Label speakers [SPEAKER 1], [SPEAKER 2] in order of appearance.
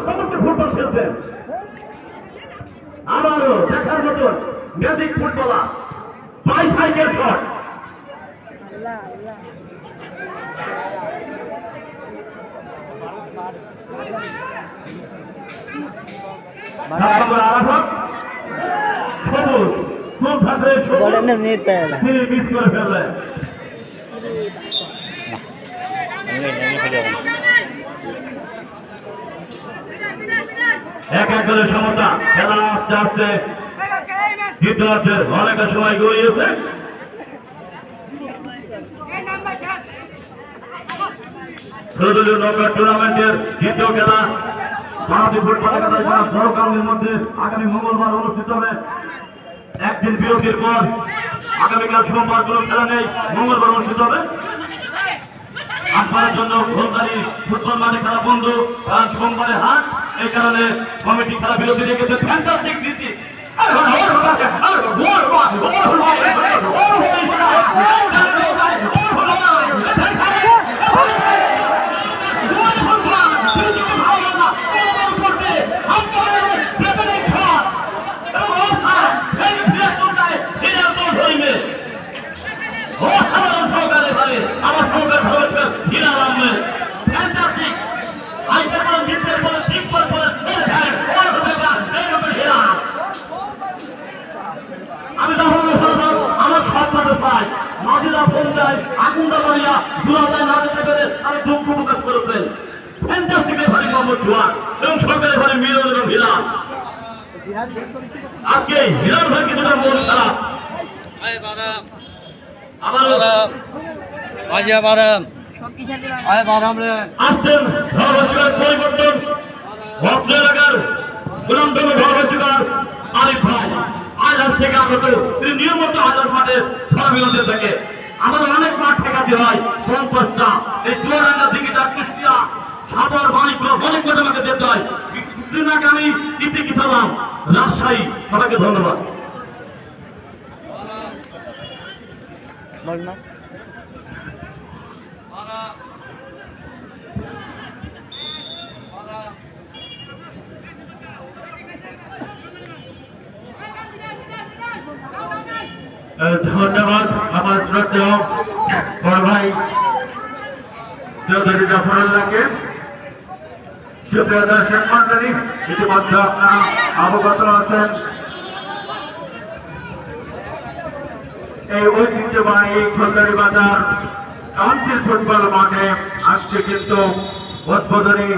[SPEAKER 1] সমস্ত ফুটবল খেলছেন। আবারও দেখার মতন magic footballer bicycle shot. Miss করে ফেললেন। এক এক করে সমতা খেলা আস্তে আস্তে দ্বিতীয়ার্ধের অনেকটা সময় গড়িয়েছে। ষোলদলীয় নকআউট টুর্নামেন্টের দ্বিতীয় খেলা বাংলাদেশ ফুটবল একাদশ বড় কাউন্টির মধ্যে আগামী মঙ্গলবার অনুষ্ঠিত হবে। একদিন বিরতির পর আগামীকাল সোমবার কোনো খেলা নেই, মঙ্গলবার অনুষ্ঠিত হবে। আপনার জন্য গোলদারি ফুটবল মাঠে খেলা বন্ধ, কারণ সোমবারে হাট, এই কারণে কমিটি খেলা বিরতি রেখেছে। ফ্যান্টাস্টিক নীতি আমার সরকার ভারতের হিরা আহমেদ ফ্যান্টাস্টিক আইসক্রিম জিততে বলে ঠিক করে আমি আমার সরকারের পাই নাজিরা পঞ্চায়েত আগুন্দা মারিয়া 2000 না দিতে পেরে আমি দুঃখ প্রকাশ করেছেন। ফ্যান্টাস্টিক রেফারি মোহাম্মদ জোয়ান এবং সরকারের রেফারি মিলন এবং হিলা। আজকে হিলার ভাই কিছুটা মন খারাপ। আসছেন পরিবর্তন ভদ্র এলাকার সুনামধন্য ঘরবাসীকার আরিফ ভাই আজ থেকে আগত তিনি নিয়মিত হাজার মাঠে ধর্মীয়দের থেকে আমাদের অনেক মাঠ ঠেকাতে হয় 50টা এই চুয়াডাঙ্গা দিঘিটা কুষ্টিয়া সাভার বাণিজ্য অনেক মাঠে আমাকে যেতে হয়। কিছুদিন আগে আমি ইতি গেছিলাম রাজশাহী। সবাইকে ধন্যবাদ। ধন্যবাদ আমার শ্রদ্ধেয় বড় ভাই চৌধুরী জাফরুল্লাহকে। সুপ্রিয় দর্শক মন্ডলী, ইতিমধ্যে আপনারা অবগত আছেন এই ঐতিহ্যবাহী ফুলদারি বাজার কাউন্সিল ফুটবল মাঠে আজকে কিন্তু উদ্বোধনী